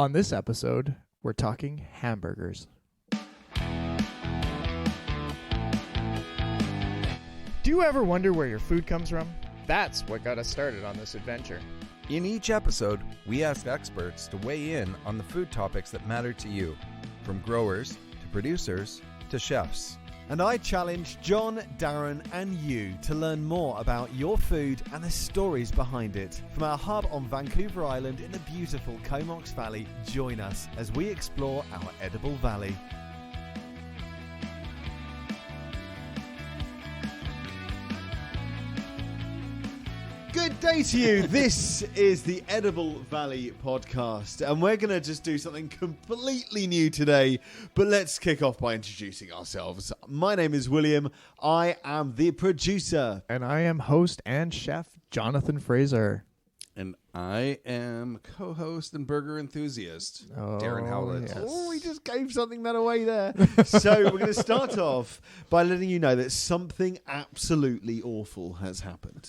On this episode, we're talking hamburgers. Do you ever wonder where your food comes from? That's what got us started on this adventure. In each episode, we ask experts to weigh in on the food topics that matter to you, from growers to producers to chefs. And I challenge John, Darren and you to learn more about your food and the stories behind it. From our hub on Vancouver Island in the beautiful Comox Valley, join us as we explore our edible valley. Good day to you. This is the Edible Valley podcast, and we're going to just do something completely new today, but let's kick off by introducing ourselves. My name is William. I am the producer. And I am host and chef Jonathan Frazier. And I am co-host and burger enthusiast, Darren Howlett. Yes. Oh, we just gave something that away there. So we're going to start off by letting you know that something absolutely awful has happened.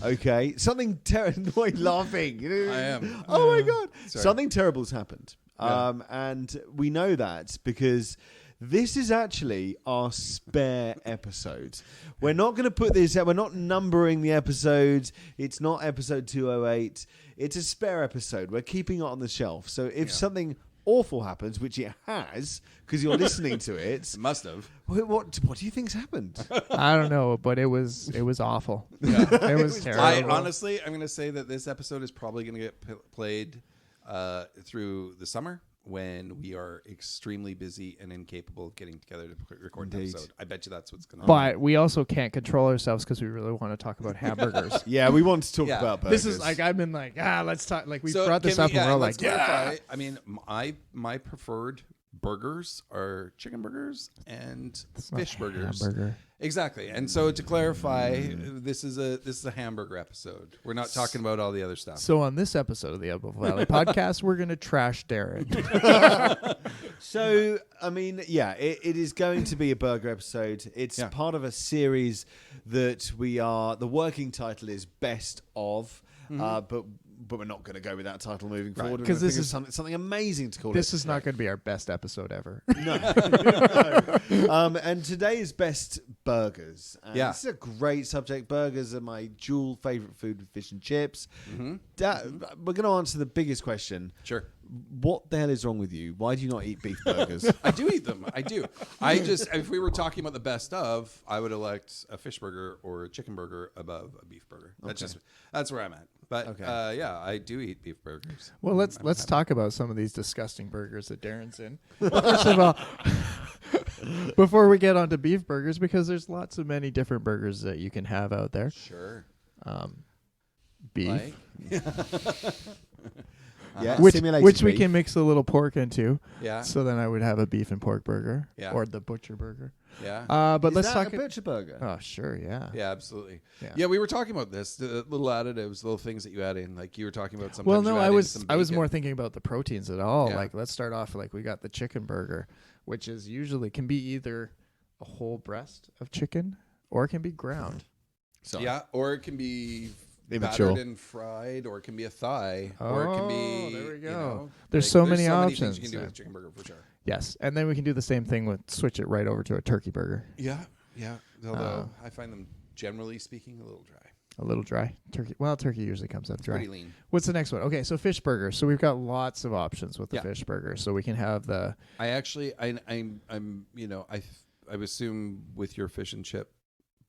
Okay? Something terrible. Why are you laughing? I am. Oh, my God. Sorry. Something terrible has happened. Yeah. And we know that because this is actually our spare episode. We're not going to put this out. We're not numbering the episodes. It's not episode 208. It's a spare episode. We're keeping it on the shelf. So if something awful happens, which it has, because you're listening to it. It must have. What do you think's happened? I don't know, but it was awful. Yeah. It was terrible. Honestly, I'm going to say that this episode is probably going to get played through the summer, when we are extremely busy and incapable of getting together to record an episode. I bet you that's what's going to happen. But we also can't control ourselves because we really want to talk about hamburgers. Yeah, we want to talk about burgers. This is like, I've been like, let's talk. Like, we So brought this can up we- and we're let's like, clarify. I mean, my preferred burgers are chicken burgers and fish burgers. hamburger. Exactly. And so to clarify, this is a hamburger episode. We're not talking about all the other stuff. So on this episode of the Edible Valley podcast, we're going to trash Darren. So, I mean, it is going to be a burger episode. It's part of a series that the working title is Best of, but we're not going to go with that title moving forward. Because this is something amazing to call it. This is not going to be our best episode ever. No. And today's best burgers. And this is a great subject. Burgers are my dual favorite food with fish and chips. Mm-hmm. We're going to answer the biggest question. Sure. What the hell is wrong with you? Why do you not eat beef burgers? I do eat them. I do. I just, if we were talking about the best of, I would elect a fish burger or a chicken burger above a beef burger. That's where I'm at. But I do eat beef burgers. Well, let's talk about some of these disgusting burgers that Darren's in. First of all, before we get on to beef burgers, because there's lots of many different burgers that you can have out there. Sure. Beef. Yeah, which we can mix a little pork into. Yeah. So then I would have a beef and pork burger. Yeah. Or the butcher burger. Yeah. But Is let's that talk a butcher burger. Oh, sure, yeah. Yeah, absolutely. Yeah. Yeah, we were talking about this, the little additives, little things that you add in. Like you were talking about sometimes. Well, no, you add I in was some more bacon. thinking about the proteins at all. Yeah. Like, let's start off we got the chicken burger, which is usually can be either a whole breast of chicken or it can be ground. So Yeah, or it can be Immature. battered and fried, or it can be a thigh, or it can be. there we go. You know, There's so many things options. you can do with chicken burger for sure. Yes, and then we can do the same thing with switch it right over to a turkey burger. Yeah. Although I find them, generally speaking, a little dry. A little dry. Turkey usually comes out dry. Pretty lean. What's the next one? Okay, so fish burger. So we've got lots of options with the fish burger. So we can have the. I actually, I assume with your fish and chip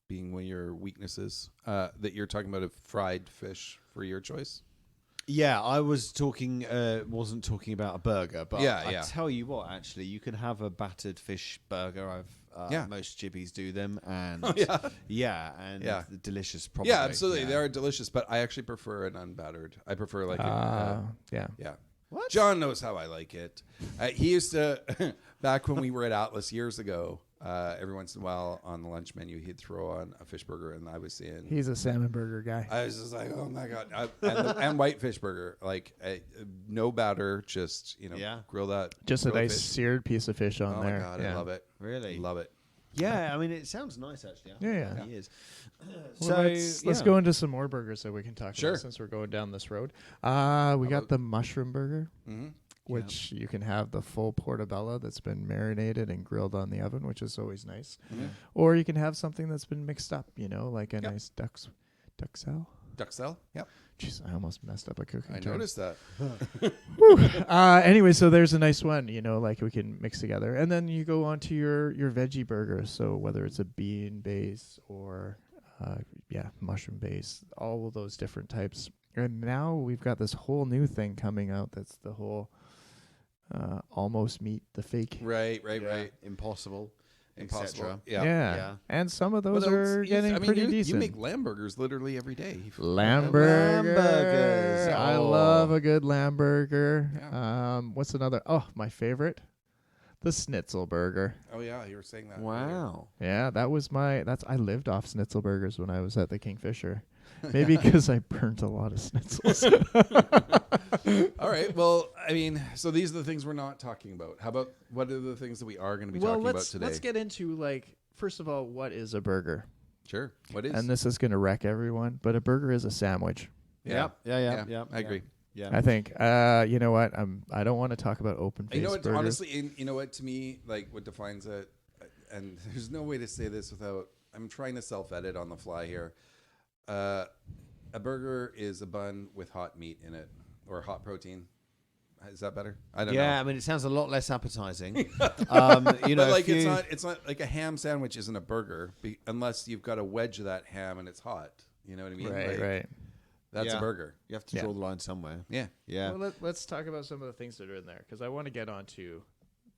being one of your weaknesses, that you're talking about a fried fish for your choice. Yeah, I was talking, wasn't talking about a burger, but I tell you what, actually, you can have a battered fish burger. Most chippies do them, and they're delicious. Probably, yeah, absolutely, they are delicious. But I actually prefer an unbattered. I prefer like yeah. What? John knows how I like it. He used to back when we were at Atlas years ago. Every once in a while on the lunch menu, he'd throw on a fish burger, and I was saying He's a salmon burger guy. I was just like, oh my god, and white fish burger, like no batter, just grill that, Just a grill nice fish. seared piece of fish on there. Oh my god, I love it. Really? Love it. Yeah, I mean, it sounds nice, actually. Yeah. It is. Well, let's go into some more burgers that we can talk Sure. about since we're going down this road. We got the mushroom burger. Mm-hmm. which you can have the full portobello that's been marinated and grilled on the oven, which is always nice. Mm-hmm. Or you can have something that's been mixed up, like a Yep. nice duxelle. Duxelle? Yep. Jeez, I almost messed up a cooking I term. noticed that. Anyway, so there's a nice one, like we can mix together. And then you go on to your veggie burger. So whether it's a bean base or, mushroom base, all of those different types. And now we've got this whole new thing coming out that's the whole almost meat, the fake. Right. Impossible. Impossible. Yeah. And some of those Well, are getting pretty you decent. You make lamb burgers literally every day. Lamb burgers. burgers. I Oh. love a good lamb burger. Yeah. What's another? Oh, my favorite, the schnitzel burger. Oh yeah, you were saying that. Wow. Yeah, that was I lived off schnitzel burgers when I was at the Kingfisher. Maybe because I burnt a lot of schnitzels. All right. Well, so these are the things we're not talking about. How about what are the things that we are going to be talking about today? Let's get into first of all, what is a burger? Sure. What is? And this is going to wreck everyone, but a burger is a sandwich. Yeah. Yeah. I agree. Yeah. I think. You know what? I don't want to talk about open face You know what? burger. Honestly, you know what? To me, what defines it, and there's no way to say this without. I'm trying to self-edit on the fly here. A burger is a bun with hot meat in it or hot protein. Is that better? I don't know. Yeah, it sounds a lot less appetizing. But it's not like a ham sandwich isn't a burger unless you've got a wedge of that ham and it's hot. You know what I mean? Right. That's a burger. You have to draw the line somewhere. Yeah. Yeah. Well, let's talk about some of the things that are in there because I want to get onto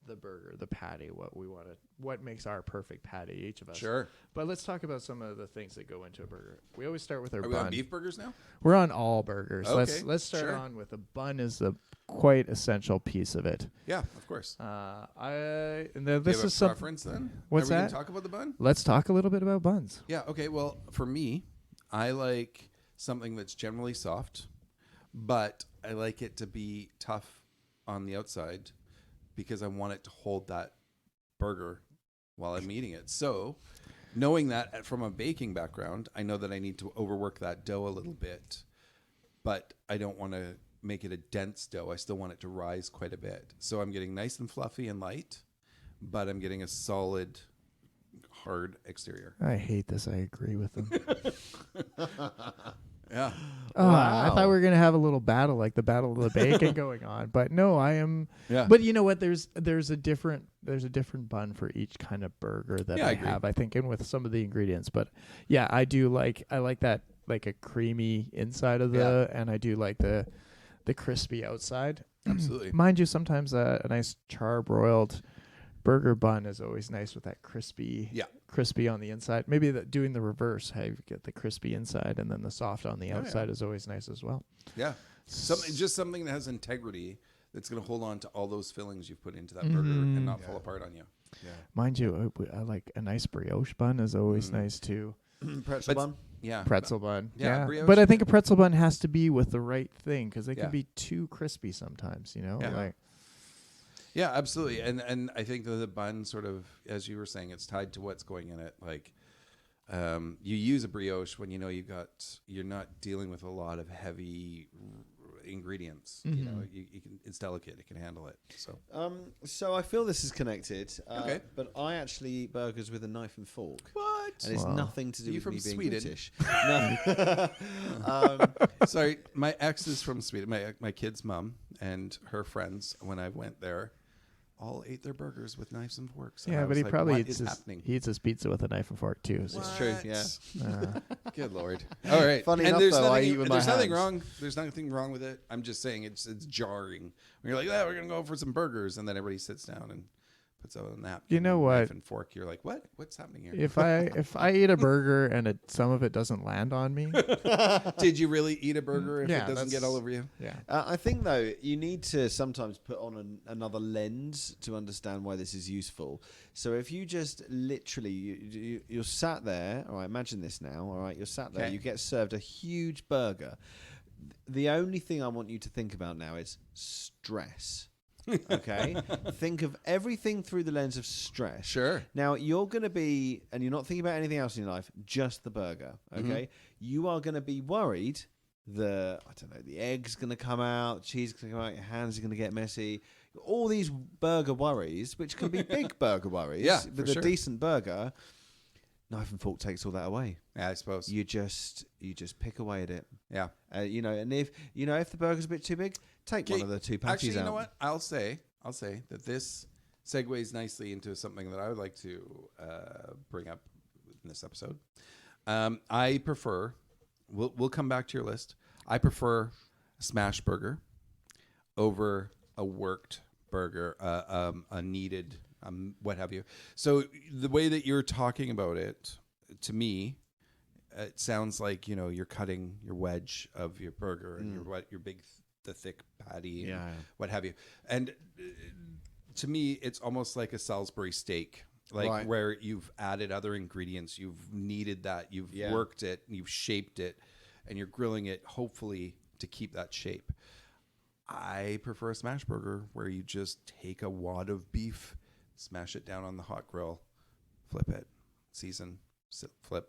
the burger, the patty, what makes our perfect patty, each of us. Sure. But let's talk about some of the things that go into a burger. We always start with our Are bun. we on beef burgers now? We're on all burgers. Okay, Let's start sure. on with a bun is the quite essential piece of it. Yeah, of course. This Do you have is a some. preference then? What's Are we that? gonna talk about the bun? Let's talk a little bit about buns. Yeah. Okay. Well, for me, I like something that's generally soft, but I like it to be tough on the outside because I want it to hold that burger while I'm eating it. So, knowing that from a baking background, I know that I need to overwork that dough a little bit, but I don't want to make it a dense dough. I still want it to rise quite a bit. So I'm getting nice and fluffy and light, but I'm getting a solid, hard exterior. I hate this. I agree with them. Yeah. I thought we were gonna have a little battle, like the battle of the bacon going on, but no, I am. Yeah. But you know what? There's a different bun for each kind of burger that Yeah, I I agree. have. I think, and with some of the ingredients. But yeah, I like that, like a creamy inside of and I do like the crispy outside. Absolutely. Mind you, sometimes a nice charbroiled burger bun is always nice with that crispy on the inside. Maybe doing the reverse, how you get the crispy inside and then the soft on the outside is always nice as well. Yeah. Something that has integrity that's going to hold on to all those fillings you've put into that burger and not fall apart on you. Yeah. Mind you, I like a nice brioche bun is always nice too. Pretzel bun. Yeah. Pretzel bun. Yeah, Yeah. brioche. But I think a pretzel bun has to be with the right thing because they Yeah. can be too crispy sometimes, Yeah. Yeah, absolutely. And I think that the bun sort of, as you were saying, it's tied to what's going in it. Like you use a brioche when you're not dealing with a lot of heavy ingredients. You know, you can, it's delicate. It can handle it. So I feel this is connected. Okay. But I actually eat burgers with a knife and fork. What? And it's Wow. nothing to do You with from me being Sweden? British. No. Sorry, my ex is from Sweden. My kid's mom and her friends, when I went there, all ate their burgers with knives and forks. And I Yeah, but was he like, probably what eats is happening? he eats his pizza with a knife and fork too. So. It's true, yeah. Good Lord. All right. Funny and enough, there's though, I nothing, eat with there's my nothing hands. wrong. There's nothing wrong with it. I'm just saying it's jarring. When you're like, we're going to go for some burgers. And then everybody sits down and puts out a napkin. You know and what? Knife and fork. You're like, what? What's happening here? If I eat a burger and some of it doesn't land on me, Did you really eat a burger if Yeah, it doesn't get that's- all over you? yeah. I think, though, you need to sometimes put on another lens to understand why this is useful. So if you just literally, you're sat there, all right, imagine this now, all right, you're sat there, Okay. you get served a huge burger. The only thing I want you to think about now is stress. Okay? Think of everything through the lens of stress. Sure. Now, you're going to be, and you're not thinking about anything else in your life, just the burger, okay? You are going to be worried the egg's going to come out, cheese is going to come out, your hands are going to get messy. All these burger worries, which can be big burger worries, Yeah, with for a sure. decent burger. Knife and fork takes all that away. Yeah, I suppose. You just pick away at it. Yeah. And if the burger's a bit too big, take one of the two patties Actually, you out. know what? I'll say that this segues nicely into something that I would like to bring up in this episode. I prefer. We'll come back to your list. I prefer a smash burger over a worked burger, a kneaded, what have you. So the way that you're talking about it, to me, it sounds like you're cutting your wedge of your burger and your big, the thick patty, and what have you. And to me, it's almost like a Salisbury steak. Like where you've added other ingredients, you've kneaded that, you've worked it, you've shaped it, and you're grilling it, hopefully, to keep that shape. I prefer a smash burger where you just take a wad of beef, smash it down on the hot grill, flip it, season, flip.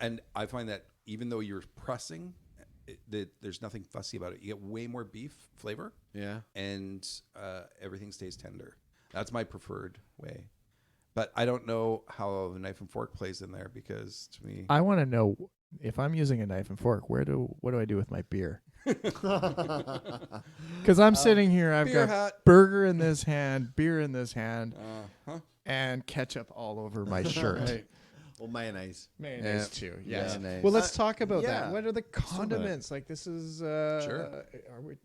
And I find that even though you're pressing, there's nothing fussy about it. You get way more beef flavor, and everything stays tender. That's my preferred way. But I don't know how a knife and fork plays in there, because to me, I want to know if I'm using a knife and fork, what do I do with my beer? Because I'm sitting here, I've got hat. burger in this hand, beer in this hand, and ketchup all over my shirt. Right. Or mayonnaise. Mayonnaise too. Yes. Mayonnaise. Well, let's talk about yeah. that. What are the condiments? Like, this is Sure.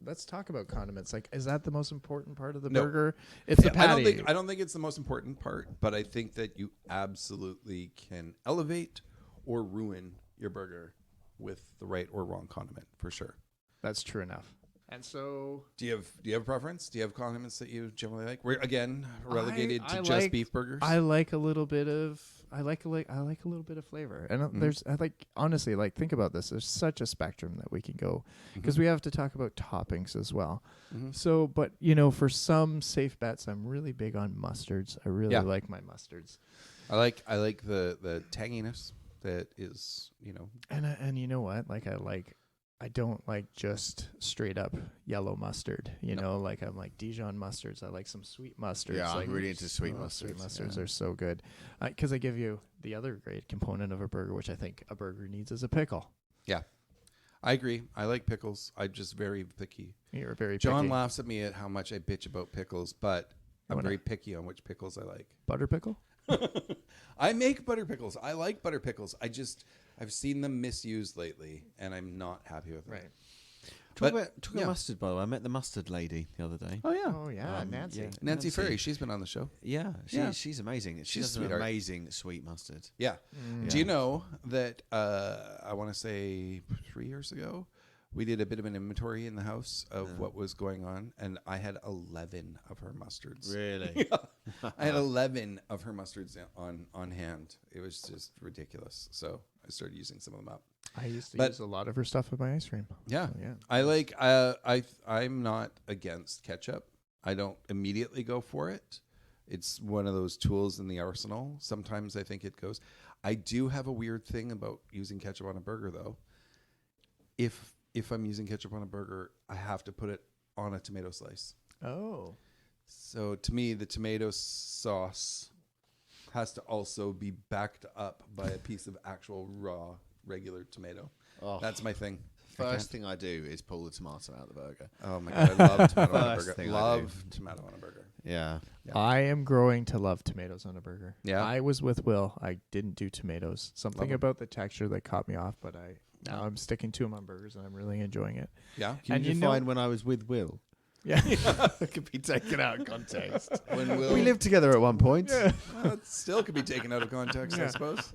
Let's talk about condiments. Like, is that the most important part of the No. burger? It's the patty. I don't think it's the most important part, but I think that you absolutely can elevate or ruin your burger with the right or wrong condiment, for sure. That's true enough. And so, Do you have a preference? Do you have condiments that you generally like? We're again relegated I to just like- beef burgers. I like a little bit of I like a little bit of flavor. And there's honestly, like, think about this. There's such a spectrum that we can go, because we have to talk about toppings as well. So, but for some safe bets, I'm really big on mustards. I really like my mustards. I like the tanginess that is, And you know what? Like, I don't like just straight up yellow mustard. Like, I'm like Dijon mustards. I like some sweet mustards. Yeah, like, I'm really into sweet Sweet mustards, mustards are so good, because they give you the other great component of a burger, which I think a burger needs, is a pickle. Yeah, I agree. I like pickles. I'm just very picky. You're very John picky. laughs at me at how much I bitch about pickles, but I'm very picky on which pickles I like. Butter pickle? I make butter pickles. I like butter pickles. I've seen them misused lately, and I'm not happy with them. Right. Talk about mustard, by the way. I met the mustard lady the other day. Oh yeah, Oh yeah, Nancy. yeah. Nancy Ferry. She's been on the show. Yeah, she's amazing. She She's does an sweetheart. amazing sweet mustard. Yeah. Do you know that I want to say 3 years ago, we did a bit of an inventory in the house of what was going on, and I had 11 of her mustards. Really? I had 11 of her mustards on hand. It was just ridiculous. So I started using some of them up. I used to use a lot of her stuff with my ice cream. Yeah. So, yeah. I like I'm not against ketchup. I don't immediately go for it. It's one of those tools in the arsenal. Sometimes I think it goes. I do have a weird thing about using ketchup on a burger, though. If I'm using ketchup on a burger, I have to put it on a tomato slice. Oh. So to me, the tomato sauce has to also be backed up by a piece of actual raw regular tomato. Oh. That's my thing. First thing I do is pull the tomato out of the burger. Oh my god, I love tomato on a First burger. thing I Love tomato on a burger. Yeah. I am growing to love tomatoes on a burger. Yeah? I was with Will. I didn't do tomatoes. Something Love 'em. about the texture that caught me off, but now I'm sticking to them on burgers, and I'm really enjoying it. Yeah. Can And you you know- find when I was with Will? Yeah. It could be taken out of context. When Will, We lived together at one point. Well, it still could be taken out of context, I suppose.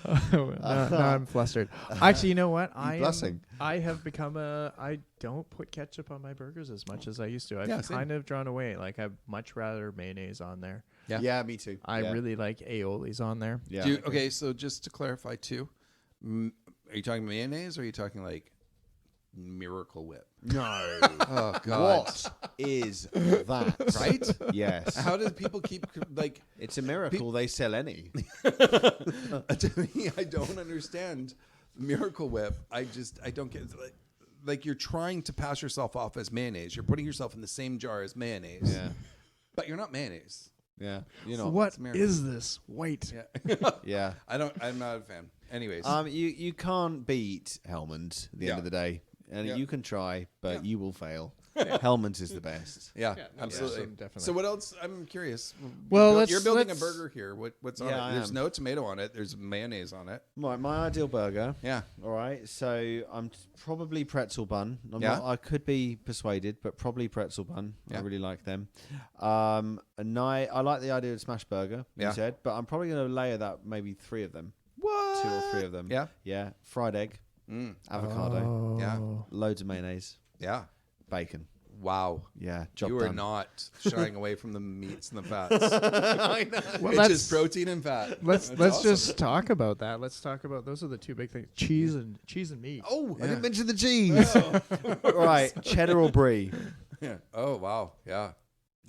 now I'm flustered. Actually, you know what? blushing? I have become I don't put ketchup on my burgers as much as I used to. I've Yeah, same. kind of drawn away. Like, I'd much rather mayonnaise on there. Yeah. Yeah, me too. I yeah. really like aiolis on there. Yeah. Okay, so just to clarify too, are you talking mayonnaise or are you talking like Miracle Whip? No. Oh God! What is that? Right? Yes. How do people keep like? It's a miracle they sell any. To me, I don't understand Miracle Whip, I don't get like you're trying to pass yourself off as mayonnaise. You're putting yourself in the same jar as mayonnaise. Yeah. But you're not mayonnaise. Yeah. You know. What is this? White. Yeah. Yeah. I'm not a fan. Anyways. You can't beat Hellman's at the end of the day. And you can try, but you will fail. Hellman's is the best. Yeah, no, absolutely. yeah, definitely. So what else? I'm curious. Well, you're building a burger here. What's on Yeah, it? There's no tomato on it. There's mayonnaise on it. Right, my ideal burger. Yeah. All right. So I'm probably pretzel bun. Yeah. I could be persuaded, but probably pretzel bun. Yeah. I really like them. I like the idea of smash burger. You said, but I'm probably going to layer that maybe 3 of them. What? 2 or 3 of them. Yeah. Yeah. Fried egg, avocado, Oh. Yeah. loads of mayonnaise, Yeah. bacon. Wow. Yeah. Job You are done. not shying away from the meats and the fats. I know. Well, It's just protein and fat. Let's That's awesome. just talk about that. Let's talk about those are the 2 big things: cheese and meat. Oh, I Yeah. didn't mention the cheese. Right, cheddar or brie. Yeah. Oh wow. Yeah.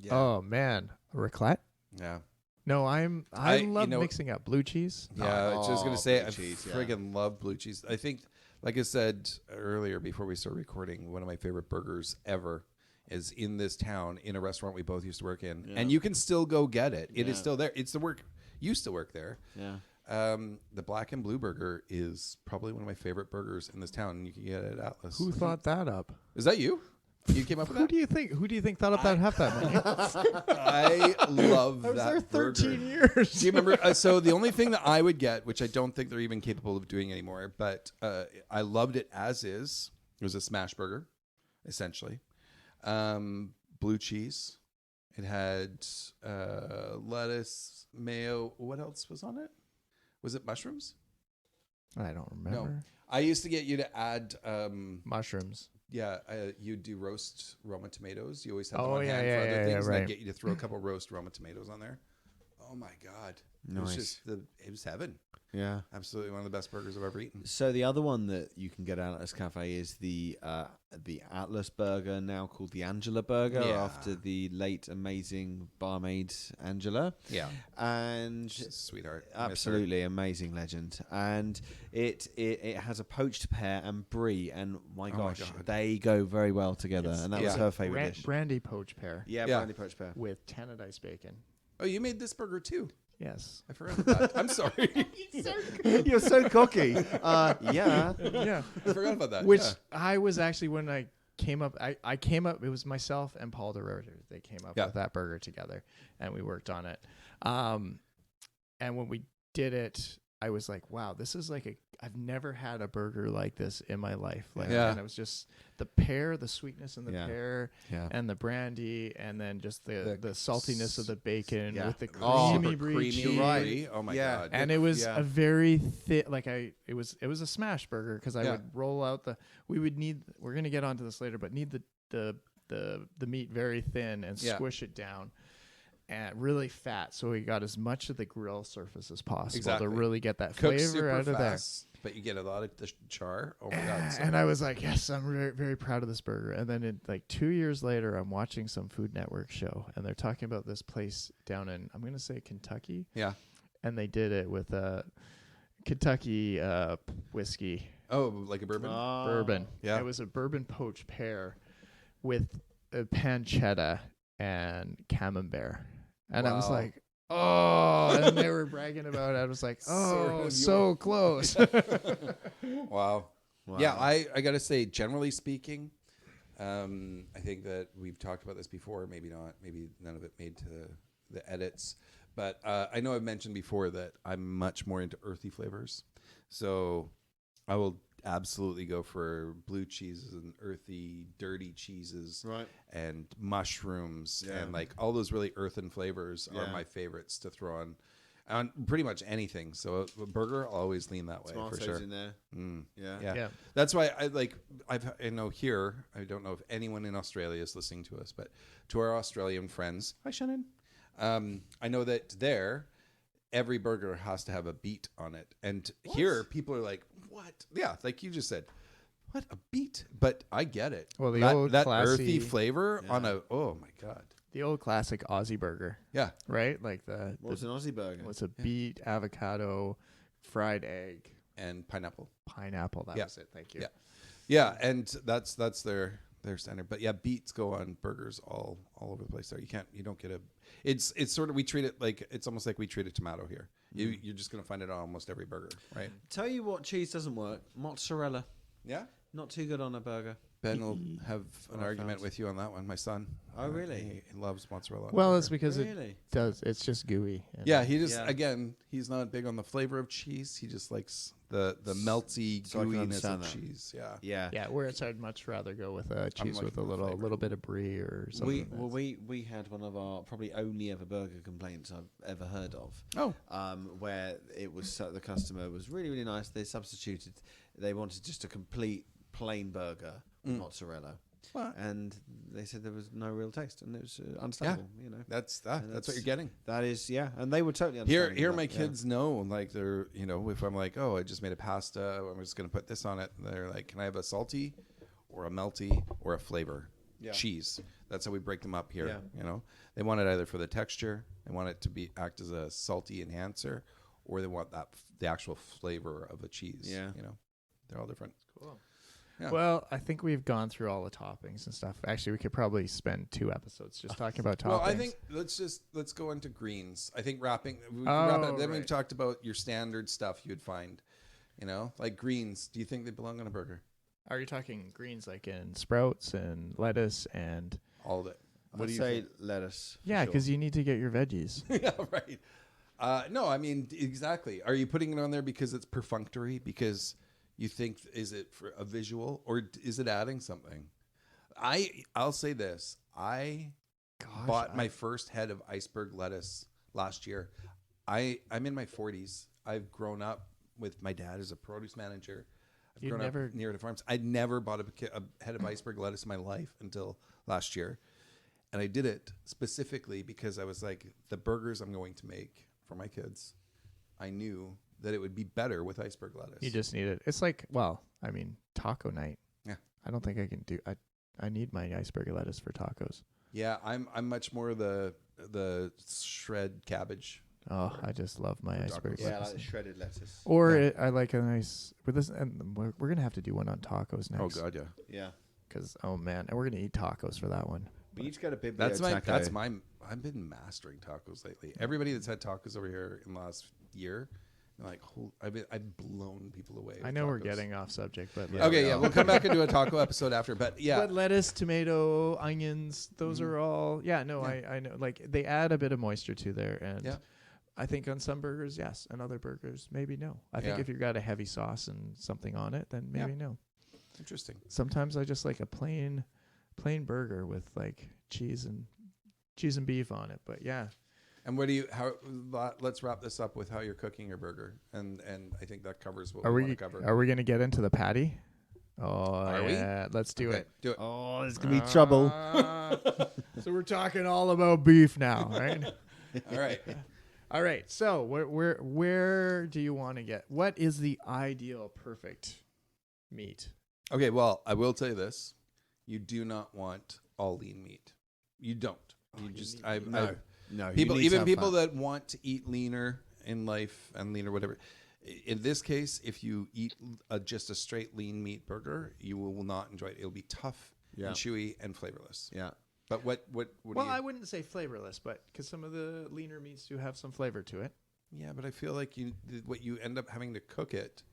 Yeah. Oh man, raclette. Yeah. No, I love you know- mixing up blue cheese. Yeah. I was just gonna say blue I cheese, yeah. friggin' love blue cheese. I think, like I said earlier before we started recording, one of my favorite burgers ever is in this town in a restaurant we both used to work in, and you can still go get it. It is Yeah. still there. It's the work. Used to work there. Yeah. The black and blue burger is probably one of my favorite burgers in this town, and you can get it at Atlas. Who thought that up? Is that you? You came up with Who that? do you think thought up that half that many? I love I was that there 13 burger. years. Do you remember? So the only thing that I would get, which I don't think they're even capable of doing anymore, but I loved it as is. It was a smash burger, essentially. Blue cheese. It had lettuce, mayo. What else was on it? Was it mushrooms? I don't remember. No. I used to get you to add. Mushrooms. Yeah, you do roast Roma tomatoes. You always have them Oh, on yeah, hand yeah, for other yeah, things. And right. I'd get you to throw a couple roast Roma tomatoes on there. Oh my god! It was Nice. just it was heaven. Yeah. Absolutely one of the best burgers I've ever eaten. So the other one that you can get at Atlas Cafe is the Atlas burger, now called the Angela burger, Yeah. after the late amazing barmaid Angela. Yeah, And she's a sweetheart. I miss her. absolutely amazing legend. And it has a poached pear and brie, and my Oh my gosh, God. they go very well together. And that was Yeah. her favorite dish. Brandy poached pear Yeah, Yeah. brandy poached pear. with Tannadice bacon. Oh, you made this burger too. Yes. I forgot about that. I'm sorry. You're so cocky. Yeah. Yeah. I forgot about that. Which yeah. I was actually when I came up. I came up. It was myself and Paul DeRoder. They came up with that burger together, and we worked on it. And when we did it, I was like, "Wow, this is like I've never had a burger like this in my life." Like, Yeah. and it was just the pear, the sweetness in the Yeah. pear, Yeah. and the brandy, and then just the saltiness of the bacon Yeah. with the Oh, creamy Super brie creamy cheese. Right. brie. Oh my Yeah. god. And it was Yeah. a very thick, it was a smash burger because I Yeah. would roll out we're gonna get onto this later, but need the meat very thin and Yeah. squish it down and really fat, so we got as much of the grill surface as possible Exactly. to really get that Cooked flavor super out of fast, but you get a lot of the char. Oh my god. so there. And I was like, yes, I'm very, very proud of this burger. And then like 2 years later, I'm watching some Food Network show, and they're talking about this place down in, I'm gonna say Kentucky, yeah. and they did it with Kentucky whiskey. Oh, like a bourbon. Bourbon. Yeah. It was a bourbon poached pear with pancetta and camembert. And I was Wow. like, oh, and they were bragging about it. I was like, oh, so close. Wow. Wow. Yeah, I got to say, generally speaking, I think that we've talked about this before. Maybe not. Maybe none of it made to the edits. But I know I've mentioned before that I'm much more into earthy flavors. So I will absolutely go for blue cheeses and earthy, dirty cheeses. Right. And mushrooms Yeah. and like all those really earthen flavors are Yeah. my favorites to throw on pretty much anything. So a burger, I'll always lean that way Tomatoes for sure. in there. Mm. Yeah. Yeah. Yeah. That's why I know here, I don't know if anyone in Australia is listening to us, but to our Australian friends, hi Shannon. I know that there, every burger has to have a beet on it. And here people are like, what? Yeah. Like you just said, what, a beet? But I get it. Well, the that, old that classy- earthy flavor Yeah. on oh my God. The old classic Aussie burger, Yeah. right? Like What's an Aussie burger? what's a beet, avocado, fried egg, and pineapple. Pineapple. That Yeah. was it. Thank you. Yeah. Yeah, and that's their standard. But yeah, beets go on burgers all over the place. There, you don't get a. It's sort of, we treat it like, it's almost like we treat a tomato here. You're just gonna find it on almost every burger, right? Tell you what cheese doesn't work. Mozzarella. Yeah. Not too good on a burger. Ben will have an I argument found. with you on that one. My son. Oh, really? He loves mozzarella. on Well, a it's burger. because Really? it does. It's just gooey. And Yeah, he just Yeah. again, he's not big on the flavor of cheese. He just likes the melty So I can gooiness understand of that. cheese. Yeah. Yeah. Yeah, whereas I'd much rather go with a cheese like with a the little flavor. bit of brie or something. We had one of our probably only ever burger complaints I've ever heard of. Oh. Where it was the customer was really, really nice. They substituted. They wanted just a complete plain burger with mozzarella. Well, And they said there was no real taste, and it was understandable. You know, that's what you're getting. that is, yeah. And they were totally Here, understanding. my kids know, like, they're, if I'm like, oh, I just made a pasta, I'm just going to put this on it. They're like, can I have a salty or a melty or a flavor cheese? That's how we break them up here. Yeah. They want it either for the texture, they want it to act as a salty enhancer, or they want the actual flavor of a cheese. Yeah. They're all different. Cool. Yeah. Well, I think we've gone through all the toppings and stuff. Actually, we could probably spend 2 episodes just talking about toppings. Well, I think let's go into greens. I think wrap it up. Then we've right. talked about your standard stuff you'd find, like greens. Do you think they belong on a burger? Are you talking greens like in sprouts and lettuce and? All of it. What I'd do you say think? lettuce. Yeah, because you need to get your veggies. Yeah, right. No, I mean, exactly. Are you putting it on there because it's perfunctory? Because you think, is it for a visual, or is it adding something? I'll say this. I bought my first head of iceberg lettuce last year. I'm in my 40s. I've grown up with my dad as a produce manager. I've grown up near the farms. I'd never bought a head of iceberg lettuce in my life until last year. And I did it specifically because I was like, the burgers I'm going to make for my kids, I knew that it would be better with iceberg lettuce. You just need it. It's like, taco night. Yeah. I don't think I can do. I need my iceberg lettuce for tacos. Yeah, I'm much more the shred cabbage. Oh, I just love my iceberg tacos. Yeah, I lettuce. like the shredded lettuce. Or I like a nice with this, and we're gonna have to do one on tacos next. Oh God, yeah. Yeah. Because and we're gonna eat tacos for that one. We need to go to Biblio That's my. I've been mastering tacos lately. Everybody that's had tacos over here in the last year, like, I've blown people away. I with know we're tacos. getting off subject, but Okay, yeah, we'll come back and do a taco episode after. But yeah, But lettuce, tomato, onions, those are all. Yeah, no, Yeah. I know. Like they add a bit of moisture to there, and Yeah. I think on some burgers, yes, and other burgers, maybe no. I think Yeah. if you've got a heavy sauce and something on it, then maybe no. interesting. Sometimes I just like a plain burger with like cheese and beef on it. But yeah, And let's wrap this up with how you're cooking your burger, and I think that covers what are we we want to cover. are we gonna get into the patty? Oh, Are we? yeah, let's do Okay, it. Do it. Oh, there's gonna be trouble. So we're talking all about beef now, right? All right. All right. So where do you want to get? What is the ideal perfect meat? Okay. Well, I will tell you this: you do not want all lean meat. You don't. You just. No, People, even people that want to eat leaner in life and leaner whatever. In this case, if you eat just a straight lean meat burger, you will not enjoy it. It'll be tough and chewy and flavorless. Yeah. But what Well, I wouldn't say flavorless, but because some of the leaner meats do have some flavor to it, Yeah, but I feel like what you end up having to cook it,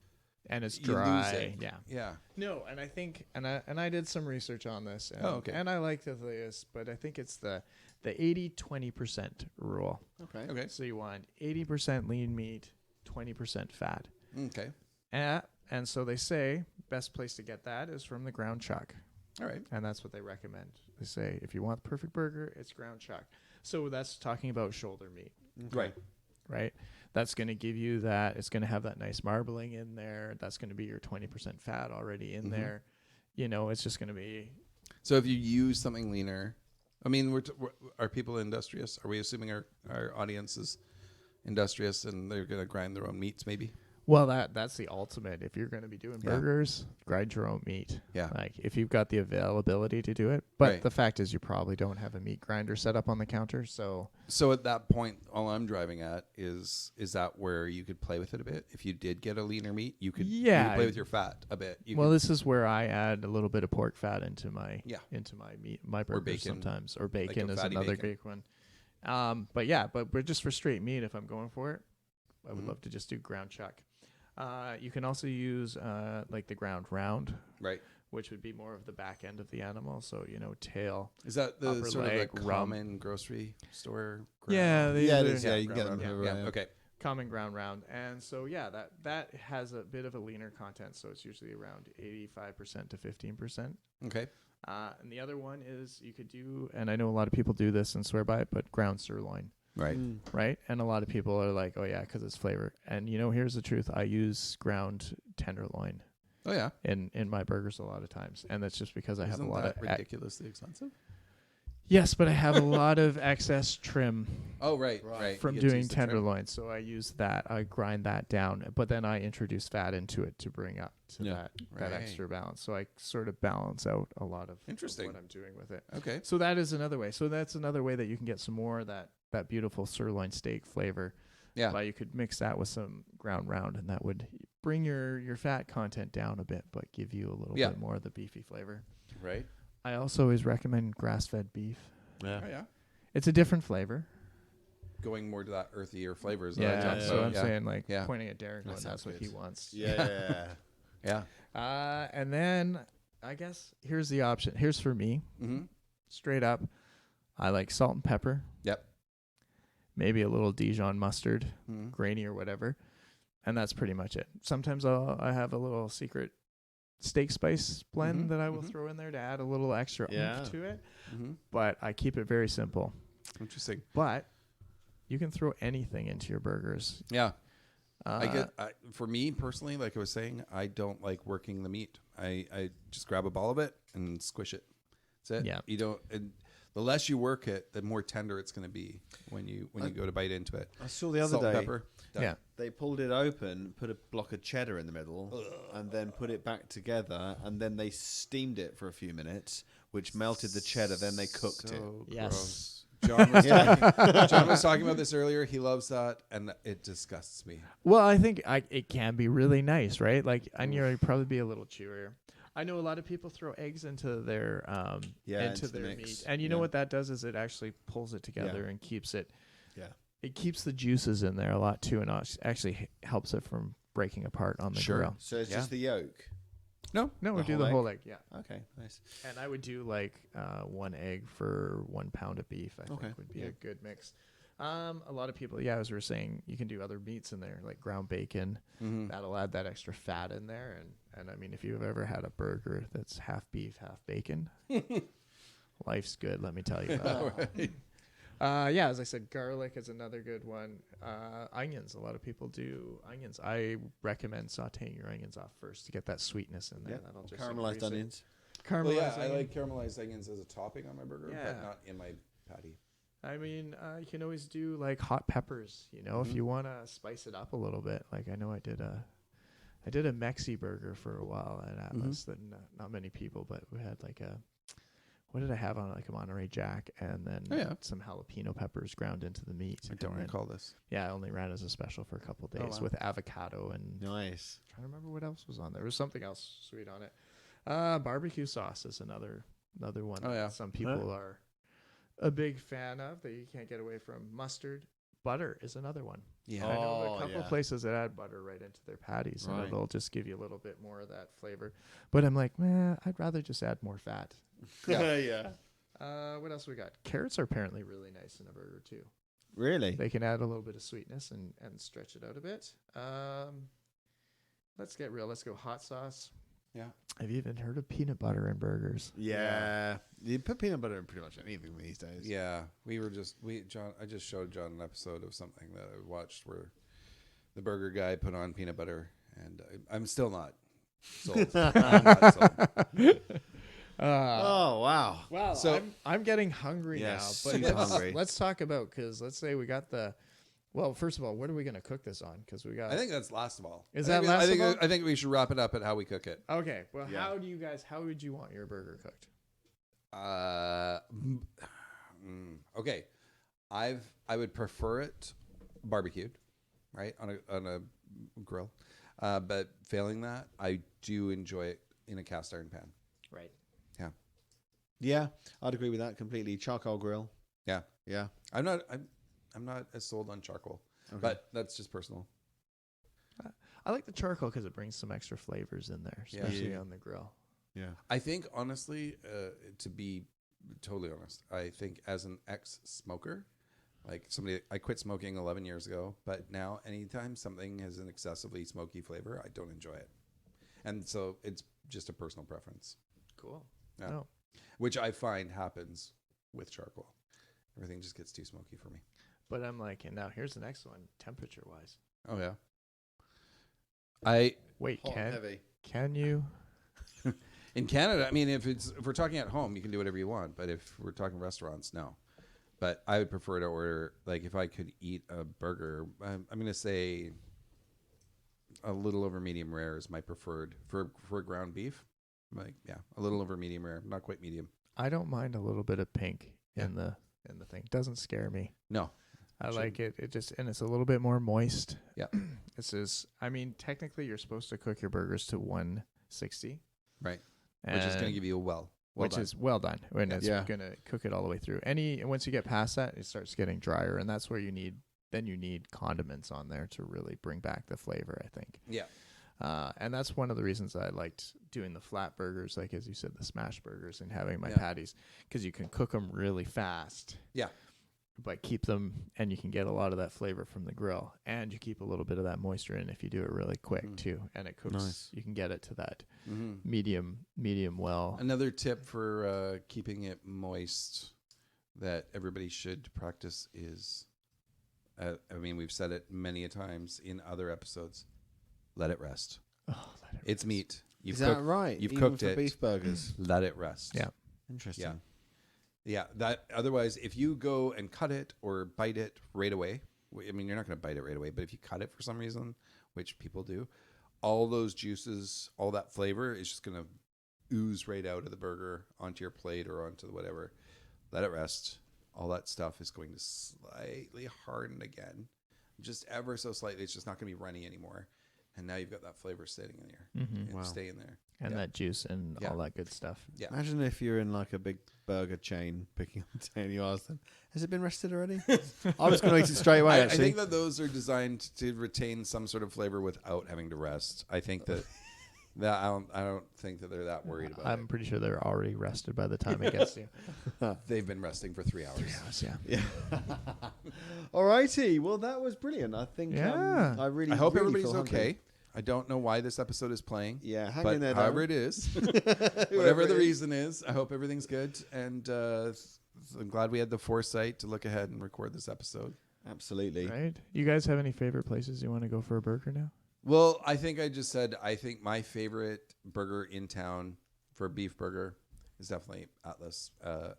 and it's you lose dry. it. Yeah. Yeah. No, and I think, and I did some research on this. And, Oh, okay. And I like this, but I think it's the 80-20% rule. Okay. Okay. So you want 80% lean meat, 20% fat. Okay. And so they say best place to get that is from the ground chuck. All right. And that's what they recommend. They say if you want the perfect burger, it's ground chuck. So that's talking about shoulder meat, Right. right? That's going to give you that. It's going to have that nice marbling in there. That's going to be your 20% fat already in there. You know, it's just going to be. So if you use something leaner, I mean, are people industrious? Are we assuming our audience is industrious and they're going to grind their own meats maybe? Well, that's the ultimate. If you're going to be doing Yeah. burgers, grind your own meat. Yeah. Like if you've got the availability to do it. But Right. the fact is you probably don't have a meat grinder set up on the counter. So So at that point, all I'm driving at is that where you could play with it a bit? If you did get a leaner meat, you could play with your fat a bit. this is where I add a little bit of pork fat into my meat, my burgers bacon. sometimes, or bacon Like a is fatty another bacon. big one. But just for straight meat, if I'm going for it, I would love to just do ground chuck. You can also use like the ground round, Right. which would be more of the back end of the animal. So, tail. Is that the upper sort of leg, the rump. common grocery store? Yeah, ground? these Yeah, it are- is. Yeah, you can get them. ground round. everywhere, Yeah. Okay. common ground round. And so, that has a bit of a leaner content. So it's usually around 85% to 15%. Okay. And the other one is you could do, and I know a lot of people do this and swear by it, but ground sirloin, Right. right? And a lot of people are like, oh yeah, because it's flavor. And here's the truth. I use ground tenderloin Oh yeah. in my burgers a lot of times. And that's just because I have Isn't a lot that of... ridiculously expensive? Yes, but I have a lot of excess trim Oh right. Right. from You get to doing use the trim. tenderloin. So I use that. I grind that down, but then I introduce fat into it to bring up to that Right. extra balance. So I sort of balance out a lot of Interesting. what I'm doing with it. Okay. So that is another way. So that's another way that you can get some more of that beautiful sirloin steak flavor. Yeah. But you could mix that with some ground round, and that would bring your fat content down a bit, but give you a little bit more of the beefy flavor. Right. I also always recommend grass-fed beef. Yeah. Oh yeah. It's a different flavor. Going more to that earthier flavors. Yeah, That I talked so about. I'm saying like Yeah. pointing at Derek, going, That that's sounds what he good. wants. Yeah. Yeah. And then I guess here's the option. Here's for me, Mm-hmm. straight up. I like salt and pepper. Yep. Maybe a little Dijon mustard, Mm-hmm. grainy or whatever, and that's pretty much it. Sometimes I have a little secret steak spice blend Mhm, that I will mhm. throw in there to add a little extra Yeah. oomph to it, Mm-hmm. but I keep it very simple. Interesting. But you can throw anything into your burgers. Yeah. Uh, For me personally, like I was saying, I don't like working the meat. I just grab a ball of it and squish it. That's it. Yeah. You don't. And the less you work it, the more tender it's going to be when you go to bite into it. I saw the other Salt, day. pepper. Done. Yeah. They pulled it open, put a block of cheddar in the middle, and then put it back together, and then they steamed it for a few minutes, which melted the cheddar. Then they cooked it. So Yes. gross. John was talking about this earlier. He loves that, and it disgusts me. Well, I think it can be really nice, right? Like onion would probably be a little chewier. I know a lot of people throw eggs into their into the their mix. meat, and you know Yeah. what that does is it actually pulls it together and keeps it. Yeah. It keeps the juices in there a lot too, and actually helps it from breaking apart on the grill. So it's Yeah. just the yolk. No, we The do whole the egg? whole egg. Yeah, Okay, nice. and I would do like 1 egg for 1 pound of beef. I think would be a good mix. A lot of people, as we were saying, you can do other meats in there, like ground bacon. Mm-hmm. That'll add that extra fat in there, and I mean, if you've ever had a burger that's half beef, half bacon, life's good. Let me tell you. As I said, garlic is another good one. Onions, a lot of people do onions. I recommend sautéing your onions off first to get that sweetness in there. Yeah. That'll just Caramelized increase it. onions. Well, Caramelized I onion. like caramelized onions as a topping on my burger, Yeah. but not in my patty. I mean, you can always do like hot peppers, if Mhm. you want to spice it up a little bit. Like I know I did a Mexi burger for a while at Atlas that not many people, but we had like what did I have on it? Like a Monterey Jack and then some jalapeno peppers ground into the meat. I don't and then- recall this. Yeah, I only ran as a special for a couple of days wow. with avocado and Nice. trying to remember what else was on there. There was something else sweet on it. Barbecue sauce is another one Oh, that yeah. some people are a big fan of that you can't get away from. Mustard. Butter is another one. Yeah. I know of Oh, a couple of yeah. places that add butter right into their patties, and Right. it'll just give you a little bit more of that flavor. But I'm like, I'd rather just add more fat. Yeah. What else we got? Carrots are apparently really nice in a burger too. Really? They can add a little bit of sweetness and stretch it out a bit. Let's get real. Let's go hot sauce. Yeah. Have you even heard of peanut butter in burgers? Yeah. You put peanut butter in pretty much anything these days. Yeah, I just showed John an episode of something that I watched where the burger guy put on peanut butter, and I'm still not sold. I'm not sold. Oh, wow. Wow. So- I'm getting hungry Yeah, now. super But hungry. let's talk about, because let's say we got the Well, first of all, what are we going to cook this on? Because we got. I think that's last of all. Is that last of all? I think we should wrap it up at how we cook it. Okay. Well, Yeah. how would you want your burger cooked? Okay. I would prefer it barbecued, right, on a grill. But failing that, I do enjoy it in a cast iron pan. Right. Yeah. Yeah, I'd agree with that completely. Charcoal grill. Yeah. Yeah. I'm not as sold on charcoal, but that's just personal. I like the charcoal because it brings some extra flavors in there, especially on the grill. Yeah. I think honestly, to be totally honest, I think as an ex-smoker, like I quit smoking 11 years ago, but now anytime something has an excessively smoky flavor, I don't enjoy it. And so it's just a personal preference. Cool. Yeah. Oh. Which I find happens with charcoal. Everything just gets too smoky for me. But I'm like, and now here's the next one, temperature-wise. Oh, yeah. Wait, Hot and heavy. can you? In Canada, I mean, if we're talking at home, you can do whatever you want. But if we're talking restaurants, no. But I would prefer to order, like, if I could eat a burger, I'm going to say a little over medium rare is my preferred for ground beef. Like, yeah, a little over medium rare, not quite medium. I don't mind a little bit of pink in the thing. Doesn't scare me. No. I like it. It just, and it's a little bit more moist. Yeah. This is, I mean, technically you're supposed to cook your burgers to 160. Right. Which is going to give you a well which done. is well done. And it's Yeah. going to cook it all the way through. Once you get past that, it starts getting drier, and that's where you need condiments on there to really bring back the flavor, I think. Yeah. And that's one of the reasons I liked doing the flat burgers, like as you said, the smash burgers, and having my patties, because you can cook them really fast. Yeah. But keep them, and you can get a lot of that flavor from the grill, and you keep a little bit of that moisture in if you do it really quick too, and it cooks. Nice. You can get it to that medium well. Another tip for keeping it moist that everybody should practice is, I mean, we've said it many a times in other episodes, let it rest. Oh, It's meat. Is that right? You've Even cooked for it. beef burgers. Let it rest. Yeah. Interesting. Yeah. Yeah, that otherwise, if you go and cut it or bite it right away, I mean, you're not going to bite it right away, but if you cut it for some reason, which people do, all those juices, all that flavor is just going to ooze right out of the burger onto your plate or onto whatever. Let it rest. All that stuff is going to slightly harden again, just ever so slightly. It's just not going to be runny anymore. And now you've got that flavor sitting in there and staying there. And that juice and all that good stuff. Yeah. Imagine if you're in like a big burger chain picking up the day and you ask them, has it been rested already? I was going to eat it straight away, I actually. think that those are designed to retain some sort of flavor without having to rest. I think that I don't think that they're that worried about I'm it. pretty sure they're already rested by the time it gets to you. They've been resting for 3 hours. 3 hours, yeah. Yeah. All righty. Well, that was brilliant. I think Yeah. I hope really everybody's feel okay. hungry. I don't know why this episode is playing. Yeah, hang but in there. however Darren. it is, Whoever whatever the it is. reason is, I hope everything's good. And I'm glad we had the foresight to look ahead and record this episode. Absolutely. Right? You guys have any favorite places you want to go for a burger now? Well, I think I just said, I think my favorite burger in town for a beef burger is definitely Atlas.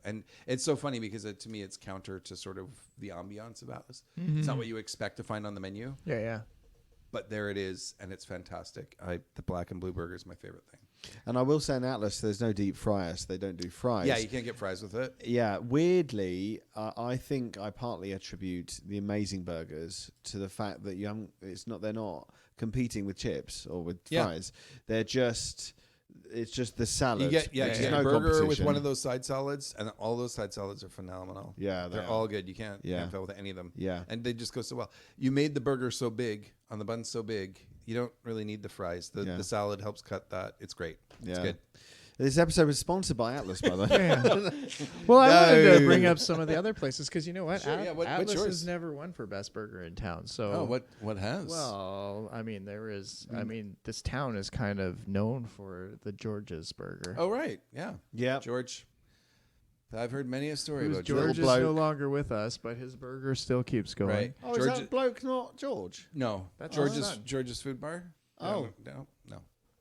And it's so funny because to me, it's counter to sort of the ambiance of Atlas. It's not what you expect to find on the menu. Yeah, yeah. But there it is, and it's fantastic. The black and blue burger is my favorite thing. And I will say in Atlas, there's no deep fryers. They don't do fries. Yeah, you can't get fries with it. Yeah, weirdly, I think I partly attribute the amazing burgers to the fact that they're not competing with chips or with fries. They're just, it's just the salad. You get no a burger with competition. one of those side salads, and all those side salads are phenomenal. Yeah, they're all good. You can't fail with any of them. Yeah. And they just go so well. You made the burger so big, on the bun so big, you don't really need the fries. The salad helps cut that. It's great. It's good. This episode was sponsored by Atlas, by the way. Well, I wanted to bring up some of the other places because you know what? Sure, which Atlas yours? has never won for best burger in town. So what has? Well, I mean, there is. I mean, this town is kind of known for the George's burger. Oh right, yeah, Yeah. George. I've heard many a story about George George. is bloke. no longer with us, but his burger still keeps going. Right. Oh, is that bloke not George? No, That's his George's son. George's Food Bar. Oh. No.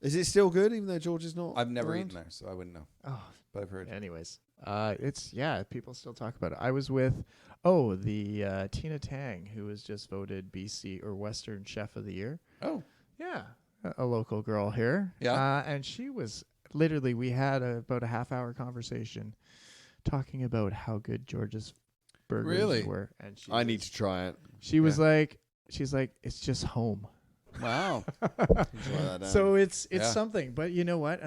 Is it still good, even though George is not? I've never around? eaten there, so I wouldn't know. Oh, But I've heard. anyways, People still talk about it. I was with the Tina Tang, who was just voted BC or Western Chef of the Year. Oh, yeah, a local girl here. Yeah. And she was literally, we had about a half-hour conversation talking about how good George's burgers were. And I need to try it. She was like, she's like, it's just home. wow. So it's something, but you know what?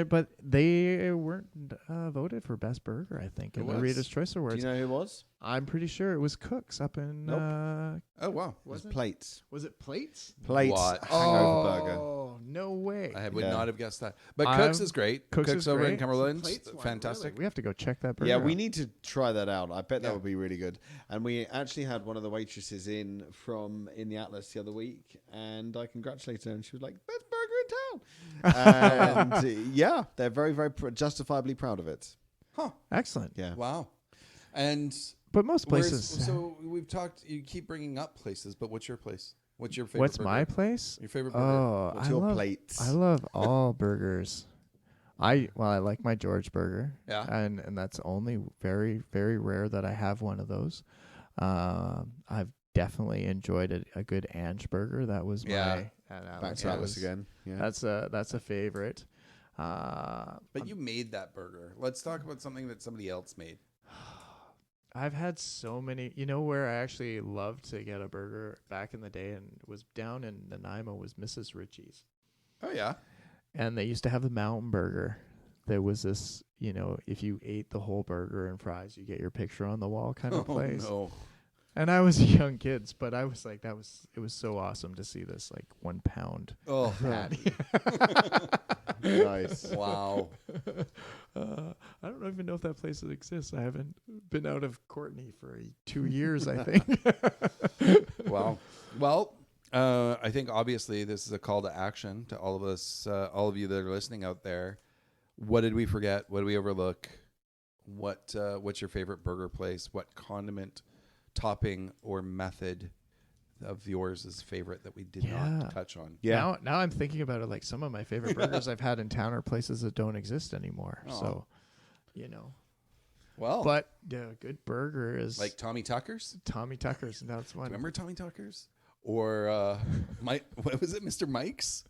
But they weren't voted for best burger, I think, in the Reader's Choice Awards. Do you know who it was? I'm pretty sure it was Cook's up in. Oh wow, was it Plates? Was it Plates? Plates What? hangover burger. Oh no way! I would not have guessed that. But Cook's is great. Cook's is over great. in Cumberland, Plates one, fantastic. really. We have to go check that burger. Yeah, out. we need to try that out. I bet that would be really good. And we actually had one of the waitresses in the Atlas the other week, and I congratulated her, and she was like, "Best burger in town." And yeah, they're very, very justifiably proud of it. Huh? Excellent. Yeah. Wow. And But most places. so we've talked. You keep bringing up places, but what's your place? What's your favorite? What's burger? my place? Your favorite burger? Oh, What's your plates? I love all burgers. I like my George burger. Yeah. And that's only very, very rare that I have one of those. I've definitely enjoyed a good Ange burger. That was my back to Atlas again. Yeah. That's a favorite. But you made that burger. Let's talk about something that somebody else made. I've had so many. You know where I actually loved to get a burger back in the day, and was down in Nanaimo, was Mrs. Ritchie's. Oh yeah. And they used to have the mountain burger. There was this, if you ate the whole burger and fries, you get your picture on the wall kind of place. No. And I was young kids, but I was like, it was so awesome to see this 1 pound Oh, patty. Nice. Wow. I don't even know if that place exists. I haven't been out of Courtney for 2 years, I think. Wow. Well, I think obviously this is a call to action to all of us, all of you that are listening out there. What did we forget? What did we overlook? What's your favorite burger place? What condiment, topping, or method of yours is favorite that we did not touch on? Yeah. Now I'm thinking about it. Some of my favorite burgers I've had in town are places that don't exist anymore. Oh. So, Well, but good burger is like Tommy Tucker's. Tommy Tucker's, and that's one. Remember Tommy Tucker's? Or Mike? What was it, Mr. Mike's?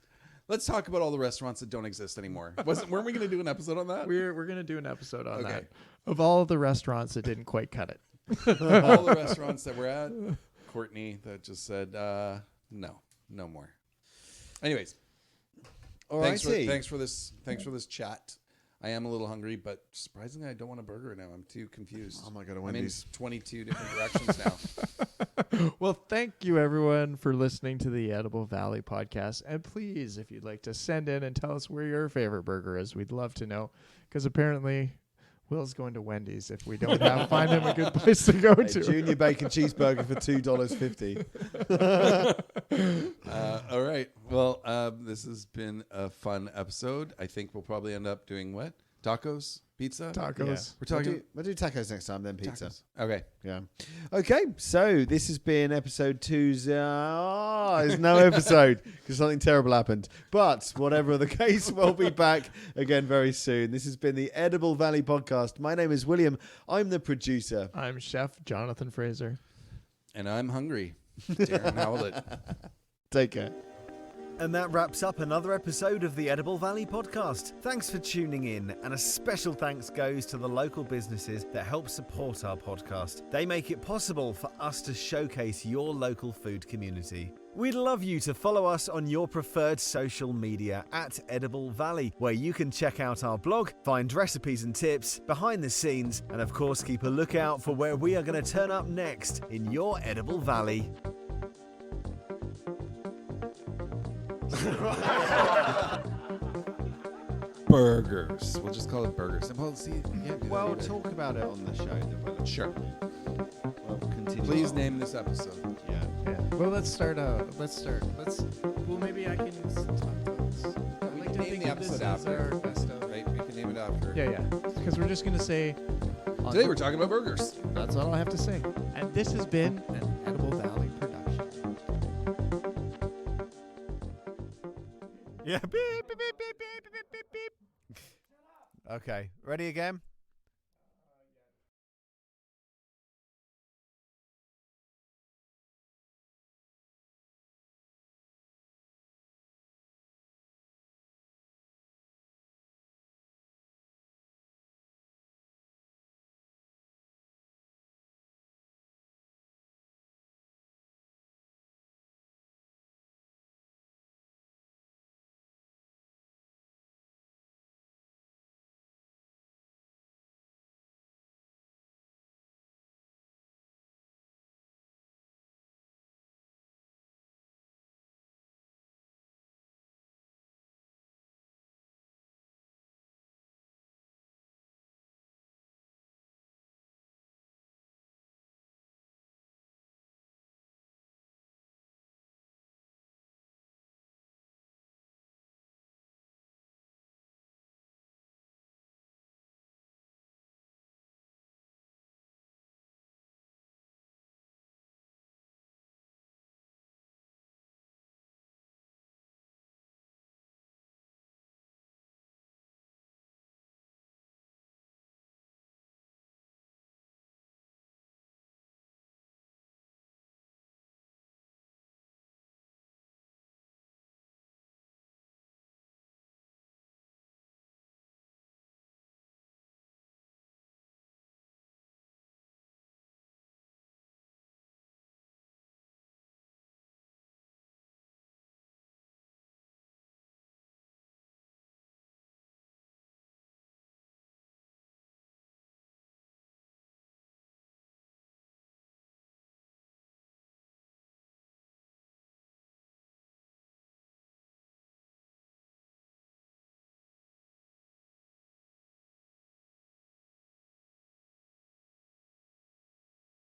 Let's talk about all the restaurants that don't exist anymore. Weren't we going to do an episode on that? We're going to do an episode on that of all the restaurants that didn't quite cut it. All the restaurants that we're at. Courtney that just said no more. Anyways, thanks for this chat. I am a little hungry, but surprisingly, I don't want a burger now. I'm too confused. Oh my God, I'm in 22 different directions now. Well, thank you everyone for listening to the Edible Valley podcast. And please, if you'd like to send in and tell us where your favorite burger is, we'd love to know. Because apparently Will's going to Wendy's if we don't find him a good place to go to. Junior bacon cheeseburger for $2.50. All right. Well, this has been a fun episode. I think we'll probably end up doing what? Tacos? Pizza? Tacos. Yeah. We're talking. We'll do tacos next time, then pizza. Tacos. Okay. Yeah. Okay, so this has been episode 2's... there's no episode because something terrible happened. But whatever the case, we'll be back again very soon. This has been the Edible Valley podcast. My name is William. I'm the producer. I'm Chef Jonathan Fraser. And I'm hungry. Darren Howlett. Take care. And that wraps up another episode of the Edible Valley podcast. Thanks for tuning in, and a special thanks goes to the local businesses that help support our podcast. They make it possible for us to showcase your local food community. We'd love you to follow us on your preferred social media at Edible Valley, where you can check out our blog, find recipes and tips, behind the scenes, and of course keep a lookout for where we are going to turn up next in your Edible Valley. Burgers. We'll just call it burgers. Well, talk about it on the show. Then Sure. we'll continue. Please name this episode. Yeah. Well, let's start. Well, maybe I can talk about this. I'd like to name think the of this episode as after. our best of. Right? We can name it after. Yeah. Because we're just going to say... Today we're talking about burgers. That's all I have to say. And this has been an Edible Valley production. Yeah. Beep, beep, beep, beep, beep, beep, beep, beep. Okay, ready again?